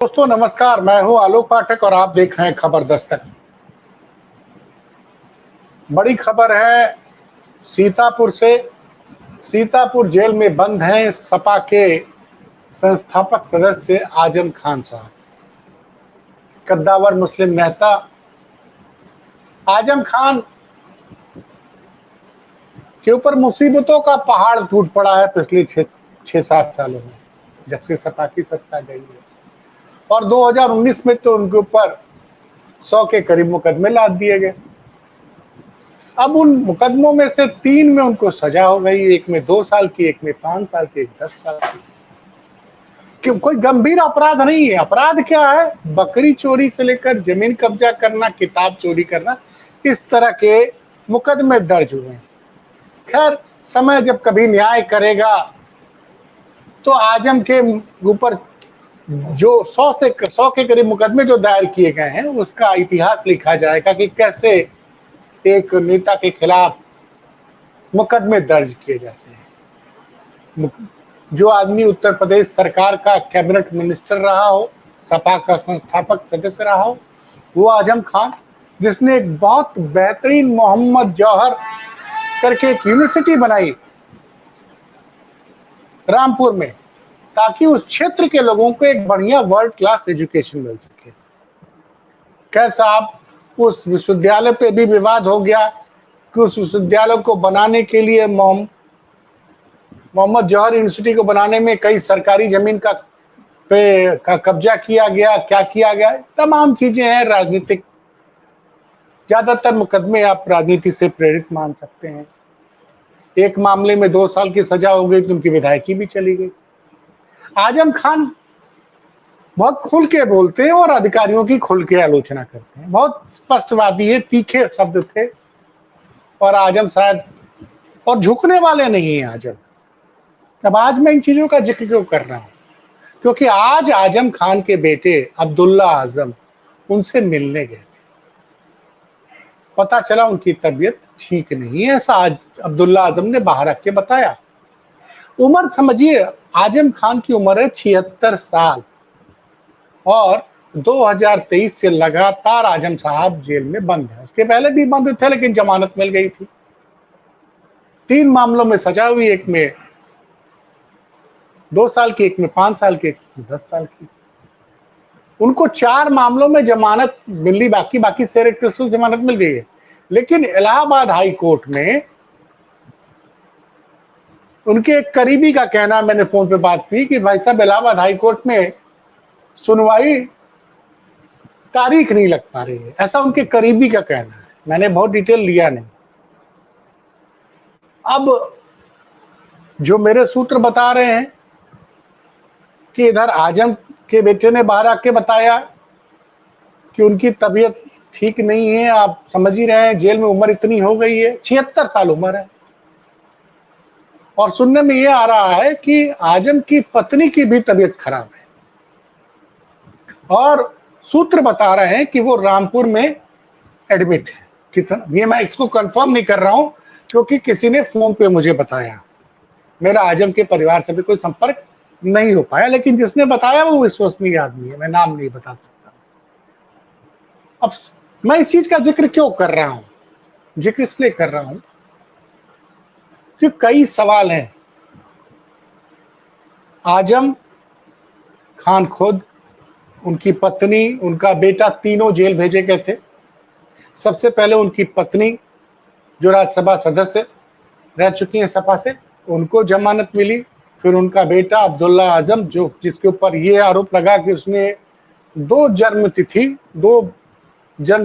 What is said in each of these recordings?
दोस्तों नमस्कार, मैं हूं आलोक पाठक और आप देख रहे हैं खबर दस्तक। बड़ी खबर है सीतापुर से। सीतापुर जेल में बंद हैं सपा के संस्थापक सदस्य आजम खान साहब। कद्दावर मुस्लिम नेता आजम खान के ऊपर मुसीबतों का पहाड़ टूट पड़ा है पिछले 6-7 सालों में, जब से सपा की सत्ता गई है। और 2019 में तो उनके ऊपर 100 के करीब मुकदमे लाद दिए गए। अब उन मुकदमों में से 3 में उनको सजा हो गई, एक में 2 साल की, एक में 5 साल की, एक 10 साल की। कि कोई गंभीर अपराध नहीं है। अपराध क्या है? बकरी चोरी से लेकर जमीन कब्जा करना, किताब चोरी करना, इस तरह के मुकदमे दर्ज हुए हैं। खैर, समय जब कभी न्याय करेगा तो आजम के ऊपर जो 100 के करीब मुकदमे जो दायर किए गए हैं, उसका इतिहास लिखा जाएगा कि कैसे एक नेता के खिलाफ मुकदमे दर्ज किए जाते हैं। जो आदमी उत्तर प्रदेश सरकार का कैबिनेट मिनिस्टर रहा हो, सपा का संस्थापक सदस्य रहा हो, वो आजम खान, जिसने एक बहुत बेहतरीन मोहम्मद जौहर करके एक यूनिवर्सिटी बनाई रामपुर में, ताकि उस क्षेत्र के लोगों को एक बढ़िया वर्ल्ड क्लास एजुकेशन मिल सके। कैसा आप उस विश्वविद्यालय पे भी विवाद हो गया कि उस विश्वविद्यालय को बनाने के लिए मोहम्मद जौहर यूनिवर्सिटी को बनाने में कई सरकारी जमीन का कब्जा किया गया, क्या किया गया, तमाम चीजें हैं राजनीतिक। ज्यादातर मुकदमे आप राजनीति से प्रेरित मान सकते हैं। एक मामले में 2 साल की सजा हो गई तो उनकी विधायकी भी चली गई। आजम खान बहुत खुल के बोलते हैं और अधिकारियों की खुल के आलोचना करते हैं। बहुत स्पष्टवादी है, तीखे शब्द थे। और आजम शायद और झुकने वाले नहीं है आजम। अब आज मैं इन चीजों का जिक्र क्यों कर रहा हूं? क्योंकि आज आजम खान के बेटे अब्दुल्ला आजम उनसे मिलने गए थे। पता चला उनकी तबीयत ठीक नहीं है, ऐसा आज अब्दुल्ला आजम ने बाहर आके बताया। उम्र समझिए, आजम खान की उम्र है 76 साल और 2023 से लगातार आजम साहब जेल में बंद है। उसके पहले भी बंद थे लेकिन जमानत मिल गई थी। 3 मामलों में सजा हुई, एक में 2 साल की, एक में 5 साल की, एक में 10 साल की। उनको 4 मामलों में जमानत मिली, बाकी सेरेक्टर्स जमानत मिल गई है। लेकिन इलाहाबाद हाई कोर्ट में उनके एक करीबी का कहना, मैंने फोन पे बात की कि भाई साहब, इलाहाबाद हाई कोर्ट में सुनवाई तारीख नहीं लग पा रही है, ऐसा उनके करीबी का कहना है। मैंने बहुत डिटेल लिया नहीं। अब जो मेरे सूत्र बता रहे हैं कि इधर आजम के बेटे ने बाहर आके बताया कि उनकी तबीयत ठीक नहीं है। आप समझ ही रहे हैं, जेल में उम्र इतनी हो गई है, 76 साल उम्र है। और सुनने में यह आ रहा है कि आजम की पत्नी की भी तबीयत खराब है और सूत्र बता रहे हैं कि वो रामपुर में एडमिट है। कितना, ये मैं इसको कंफर्म नहीं कर रहा हूं क्योंकि किसी ने फोन पे मुझे बताया। मेरा आजम के परिवार से भी कोई संपर्क नहीं हो पाया, लेकिन जिसने बताया वो विश्वसनीय आदमी है, मैं नाम नहीं बता सकता। अब मैं इस चीज का जिक्र क्यों कर रहा हूं? जिक्र इसलिए कर रहा हूं कि कई सवाल हैं। आजम खान खुद, उनकी पत्नी, उनका बेटा, तीनों जेल भेजे गए थे। सबसे पहले उनकी पत्नी, जो राज्यसभा सदस्य रह चुकी हैं सपा से, उनको जमानत मिली। फिर उनका बेटा अब्दुल्ला आजम, जो जिसके ऊपर ये आरोप लगा कि उसने दो जन्म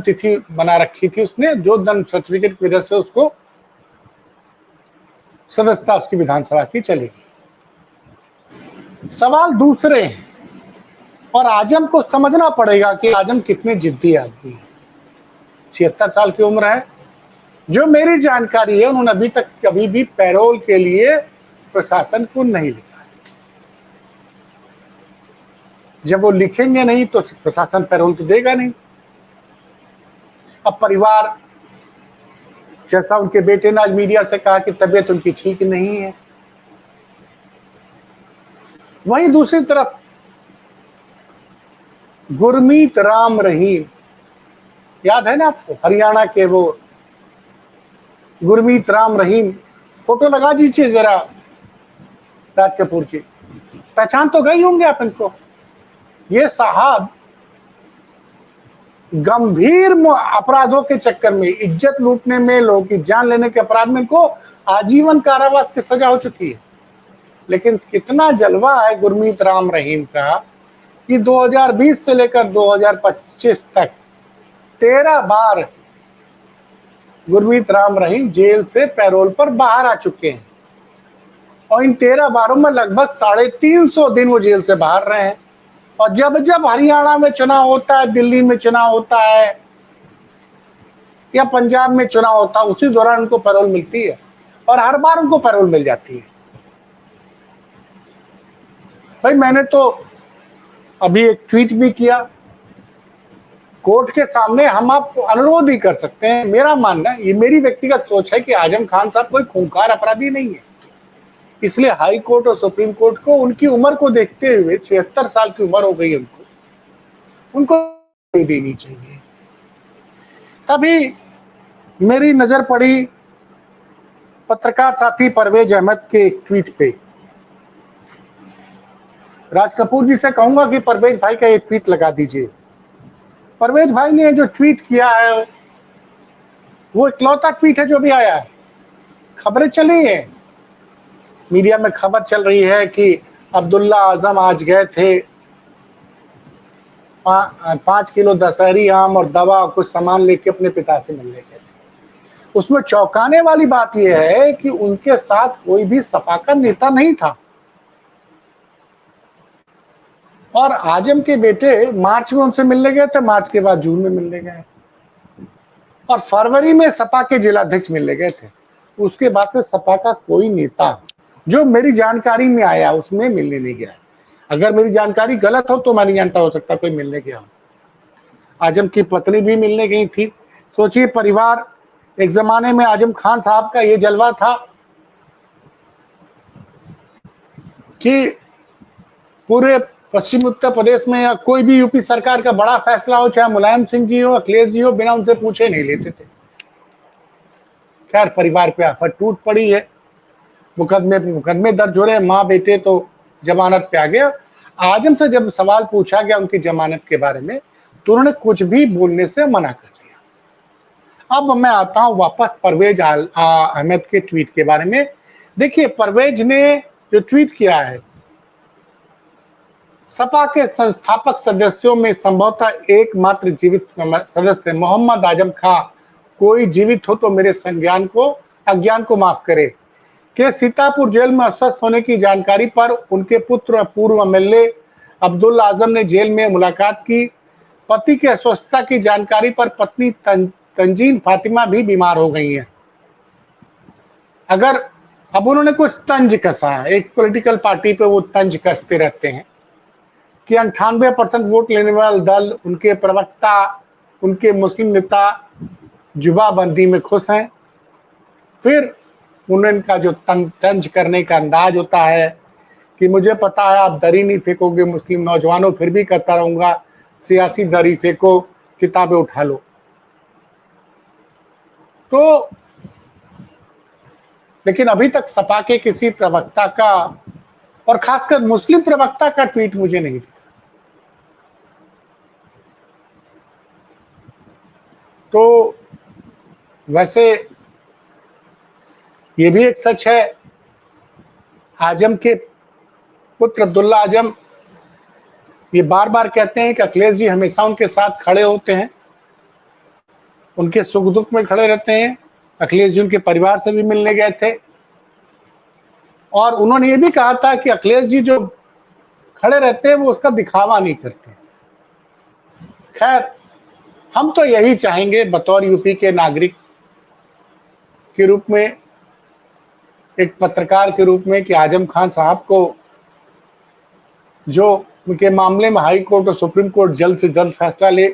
तिथि बना रखी थी उसने, जो जन्म सर्टिफिकेट की वजह से उसको सदस्यता उसकी विधानसभा की चलेगी। सवाल दूसरे हैं और आजम को समझना पड़ेगा कि आजम कितने जिद्दी आदमी है। 76 साल की उम्र है। जो मेरी जानकारी है, उन्होंने अभी तक कभी भी पैरोल के लिए प्रशासन को नहीं लिखा है। जब वो लिखेंगे नहीं तो प्रशासन पैरोल तो देगा नहीं। अब परिवार, जैसा उनके बेटे ने आज मीडिया से कहा कि तबीयत उनकी ठीक नहीं है, वहीं दूसरी तरफ गुरमीत राम रहीम, याद है ना आपको, हरियाणा के वो गुरमीत राम रहीम, फोटो लगा दीजिए जरा राज कपूर की, पहचान तो गई होंगे आप इनको। ये साहब गंभीर अपराधों के चक्कर में, इज्जत लूटने में, लोगों की जान लेने के अपराध में इनको आजीवन कारावास की सजा हो चुकी है। लेकिन कितना जलवा है गुरमीत राम रहीम का कि 2020 से लेकर 2025 तक 13 बार गुरमीत राम रहीम जेल से पैरोल पर बाहर आ चुके हैं, और इन 13 बारों में लगभग 350 दिन वो जेल से बाहर रहे हैं। और जब जब हरियाणा में चुनाव होता है, दिल्ली में चुनाव होता है, या पंजाब में चुनाव होता है, उसी दौरान उनको पैरोल मिलती है, और हर बार उनको पैरोल मिल जाती है। भाई मैंने तो अभी एक ट्वीट भी किया, कोर्ट के सामने हम आपको अनुरोध ही कर सकते हैं। मेरा मानना, ये मेरी व्यक्तिगत सोच है कि आजम खान साहब कोई खूंखार अपराधी नहीं है, इसलिए हाई कोर्ट और सुप्रीम कोर्ट को उनकी उम्र को देखते हुए, 76 साल की उम्र हो गई उनको देनी चाहिए। तभी मेरी नजर पड़ी पत्रकार साथी परवेज अहमद के एक ट्वीट पे। राज कपूर जी से कहूंगा कि परवेज भाई का एक ट्वीट लगा दीजिए। परवेज भाई ने जो ट्वीट किया है वो इकलौता ट्वीट है जो भी आया है। खबरें चली है, मीडिया में खबर चल रही है कि अब्दुल्ला आजम आज गए थे 5 किलो दशहरी आम और दवा कुछ सामान लेके अपने पिता से मिलने गए थे। उसमें चौंकाने वाली बात यह है कि उनके साथ कोई भी सपा का नेता नहीं था, और आजम के बेटे मार्च में उनसे मिलने गए थे, मार्च के बाद जून में मिलने गए, और फरवरी में सपा के जिलाध्यक्ष मिलने गए थे। उसके बाद से सपा का कोई नेता जो मेरी जानकारी में आया उसमें मिलने नहीं गया। अगर मेरी जानकारी गलत हो तो मैं नहीं जानता, हो सकता कोई मिलने गया हो। आजम की पत्नी भी मिलने गई थी। सोचिए परिवार, एक जमाने में आजम खान साहब का ये जलवा था कि पूरे पश्चिम उत्तर प्रदेश में या कोई भी यूपी सरकार का बड़ा फैसला हो, चाहे मुलायम सिंह जी हो, अखिलेश जी हो, बिना उनसे पूछे नहीं लेते थे। खैर परिवार पे आफत टूट पड़ी है, मुकदमे दर्ज हो रहे हैं, माँ बेटे तो जमानत पे आ गए। आजम से जब सवाल पूछा गया उनकी जमानत के बारे में तो उन्होंने कुछ भी बोलने से मना कर दिया। अब मैं आता हूं वापस परवेज अहमद के ट्वीट के बारे में। देखिए परवेज ने जो ट्वीट किया है, सपा के संस्थापक सदस्यों में संभवतः एकमात्र जीवित सदस्य मोहम्मद आजम खां, कोई जीवित हो तो मेरे अज्ञान को माफ करे, के सीतापुर जेल में अस्वस्थ होने की जानकारी पर उनके पुत्र और पूर्व एमएलए अब्दुल आजम ने जेल में मुलाकात की। पति की अस्वस्थता की जानकारी पर पत्नी तंजीन फातिमा भी बीमार हो गई हैं। अगर अब उन्होंने कुछ तंज कसा, एक पॉलिटिकल पार्टी पे वो तंज कसते रहते हैं कि 98% वोट लेने वाला दल, उनके प्रवक्ता, उनके मुस्लिम नेता जुबाबंदी में खुश हैं। फिर उनका जो तंज करने का अंदाज होता है कि मुझे पता है आप दरी नहीं फेंकोगे मुस्लिम नौजवानों, फिर भी कहता रहूंगा सियासी दरी फेंको, किताबें उठा लो। तो लेकिन अभी तक सपा के किसी प्रवक्ता का, और खासकर मुस्लिम प्रवक्ता का ट्वीट मुझे नहीं दिखा। तो वैसे ये भी एक सच है, आजम के पुत्र अब्दुल्ला आजम ये बार बार कहते हैं कि अखिलेश जी हमेशा उनके साथ खड़े होते हैं, उनके सुख दुख में खड़े रहते हैं। अखिलेश जी उनके परिवार से भी मिलने गए थे, और उन्होंने ये भी कहा था कि अखिलेश जी जो खड़े रहते हैं वो उसका दिखावा नहीं करते। खैर हम तो यही चाहेंगे बतौर यूपी के नागरिक के रूप में, एक पत्रकार के रूप में, कि आजम खान साहब को जो उनके मामले में हाई कोर्ट और सुप्रीम कोर्ट जल्द से जल्द फैसला ले।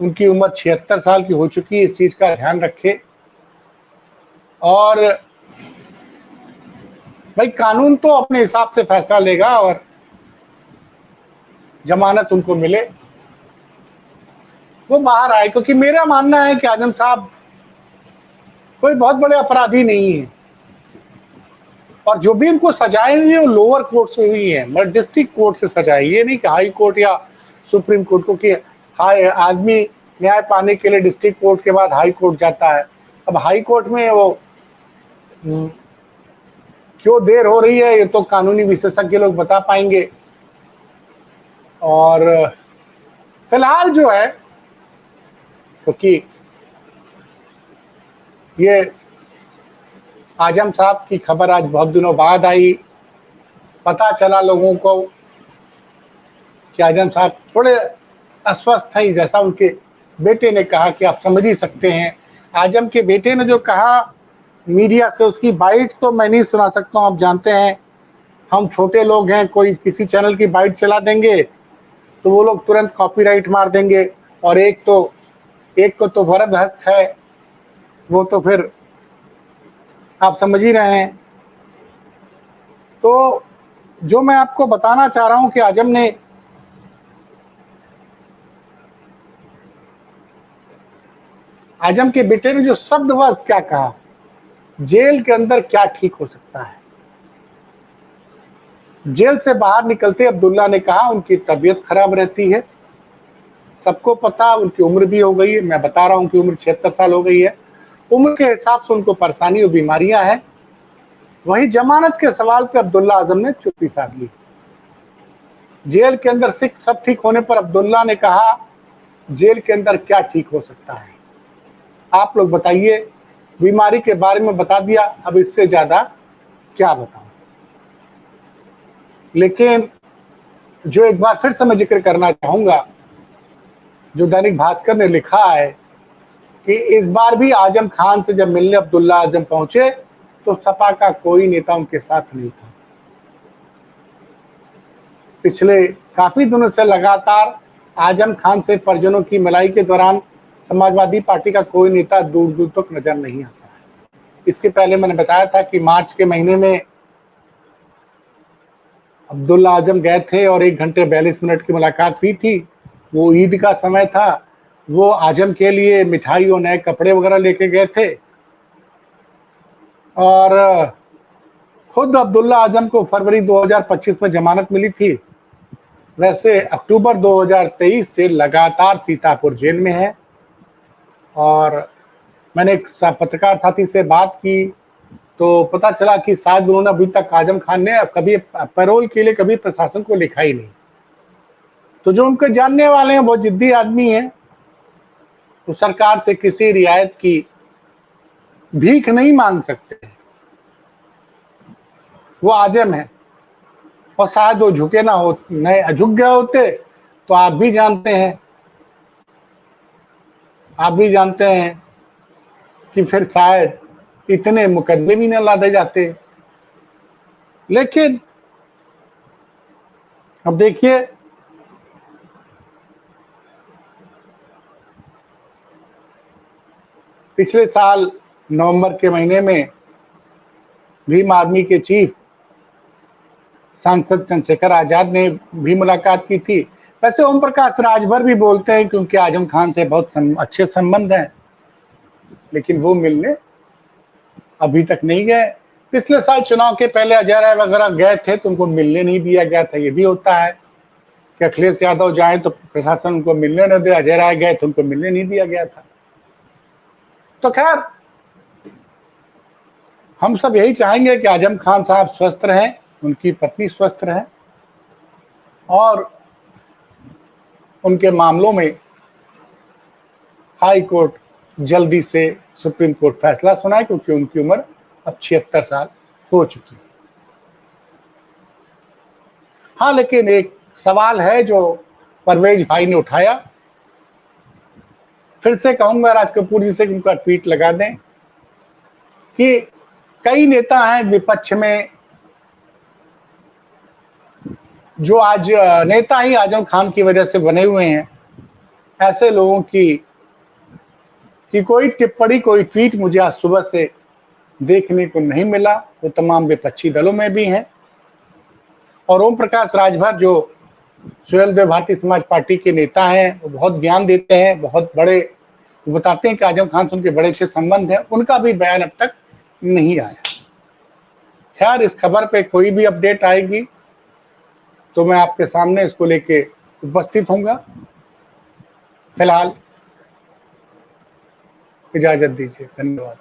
उनकी उम्र 76 साल की हो चुकी है, इस चीज का ध्यान रखे, और भाई कानून तो अपने हिसाब से फैसला लेगा और जमानत उनको मिले। वो बाहर आए, क्योंकि मेरा मानना है कि आजम साहब कोई बहुत बड़े अपराधी नहीं है, और जो भी उनको सजाएं हुई है वो लोअर कोर्ट से हुई है, मतलब डिस्ट्रिक्ट कोर्ट से सजाई, ये नहीं कि हाई कोर्ट या सुप्रीम कोर्ट को, कि हाई आदमी न्याय पाने के लिए डिस्ट्रिक्ट कोर्ट के बाद हाई कोर्ट जाता है। अब हाई कोर्ट में वो क्यों देर हो रही है ये तो कानूनी विशेषज्ञ लोग बता पाएंगे। और फिलहाल जो है, क्योंकि ये आजम साहब की खबर आज बहुत दिनों बाद आई, पता चला लोगों को कि आजम साहब थोड़े अस्वस्थ हैं, जैसा उनके बेटे ने कहा कि आप समझ ही सकते हैं। आजम के बेटे ने जो कहा मीडिया से, उसकी बाइट तो मैं नहीं सुना सकता हूं, आप जानते हैं हम छोटे लोग हैं, कोई किसी चैनल की बाइट चला देंगे तो वो लोग तुरंत कॉपीराइट मार देंगे, और एक को तो वरद हस्त है, वो तो फिर आप समझ ही रहे हैं। तो जो मैं आपको बताना चाह रहा हूं कि आजम के बेटे ने जो शब्दवश क्या कहा, जेल के अंदर क्या ठीक हो सकता है। जेल से बाहर निकलते अब्दुल्ला ने कहा उनकी तबीयत खराब रहती है, सबको पता, उनकी उम्र भी हो गई है, मैं बता रहा हूं कि उम्र 76 साल हो गई है, उम्र के हिसाब से उनको परेशानी और बीमारियां हैं। वही जमानत के सवाल पे अब्दुल्ला आजम ने चुप्पी साध ली। जेल के अंदर सब ठीक होने पर अब्दुल्ला ने कहा जेल के अंदर क्या ठीक हो सकता है, आप लोग बताइए। बीमारी के बारे में बता दिया, अब इससे ज्यादा क्या बताऊं। लेकिन जो एक बार फिर से मैं जिक्र करना चाहूंगा, जो दैनिक भास्कर ने लिखा है कि इस बार भी आजम खान से जब मिलने अब्दुल्ला आजम पहुंचे तो सपा का कोई नेता उनके साथ नहीं था। पिछले काफी दिनों से लगातार आजम खान से परिजनों की मिलाई के दौरान समाजवादी पार्टी का कोई नेता दूर दूर तक नजर नहीं आता है। इसके पहले मैंने बताया था कि मार्च के महीने में अब्दुल्ला आजम गए थे और 1 घंटे 42 मिनट की मुलाकात हुई थी। वो ईद का समय था, वो आजम के लिए मिठाई और नए कपड़े वगैरह लेके गए थे, और खुद अब्दुल्ला आजम को फरवरी 2025 में जमानत मिली थी। वैसे अक्टूबर 2023 से लगातार सीतापुर जेल में है, और मैंने एक पत्रकार साथी से बात की तो पता चला कि शायद उन्होंने अभी तक आजम खान ने कभी पैरोल के लिए कभी प्रशासन को लिखा ही नहीं। तो जो उनके जानने वाले हैं, बहुत जिद्दी आदमी हैं, तो सरकार से किसी रियायत की भीख नहीं मांग सकते। वो आजम है, और शायद वो झुके ना हो, नहीं झुक गए होते तो आप भी जानते हैं कि फिर शायद इतने मुकदमे भी न लादे जाते। लेकिन अब देखिए, पिछले साल नवंबर के महीने में भीम आर्मी के चीफ सांसद चंद्रशेखर आजाद ने भी मुलाकात की थी। वैसे ओम प्रकाश राजभर भी बोलते हैं क्योंकि आजम खान से बहुत अच्छे संबंध हैं, लेकिन वो मिलने अभी तक नहीं गए। पिछले साल चुनाव के पहले अजय राय वगैरह गए थे तो उनको मिलने नहीं दिया गया था। ये भी होता है कि अखिलेश यादव जाए तो प्रशासन उनको मिलने न दे, अजय राय गए तो उनको मिलने नहीं दिया गया था। तो खैर, हम सब यही चाहेंगे कि आजम खान साहब स्वस्थ रहें, उनकी पत्नी स्वस्थ रहें, और उनके मामलों में हाई कोर्ट जल्दी से सुप्रीम कोर्ट फैसला सुनाए, क्योंकि उनकी उम्र अब 76 साल हो चुकी है। हाँ, लेकिन एक सवाल है जो परवेज भाई ने उठाया, फिर से कहूंगा राज कपूर जी से कि उनका ट्वीट लगा दें कि कई नेता हैं विपक्ष में जो आज नेता ही आजम खान की वजह से बने हुए हैं। ऐसे लोगों की कोई टिप्पणी, कोई ट्वीट मुझे आज सुबह से देखने को नहीं मिला। वो तमाम विपक्षी दलों में भी हैं, और ओम प्रकाश राजभर जो सुहेलदेव भारतीय समाज पार्टी के नेता हैं, वो बहुत ज्ञान देते हैं, बहुत बड़े, वो बताते हैं कि आजम खान से उनके बड़े अच्छे संबंध हैं, उनका भी बयान अब तक नहीं आया। खैर, इस खबर पे कोई भी अपडेट आएगी तो मैं आपके सामने इसको लेके उपस्थित होऊंगा। फिलहाल इजाजत दीजिए, धन्यवाद।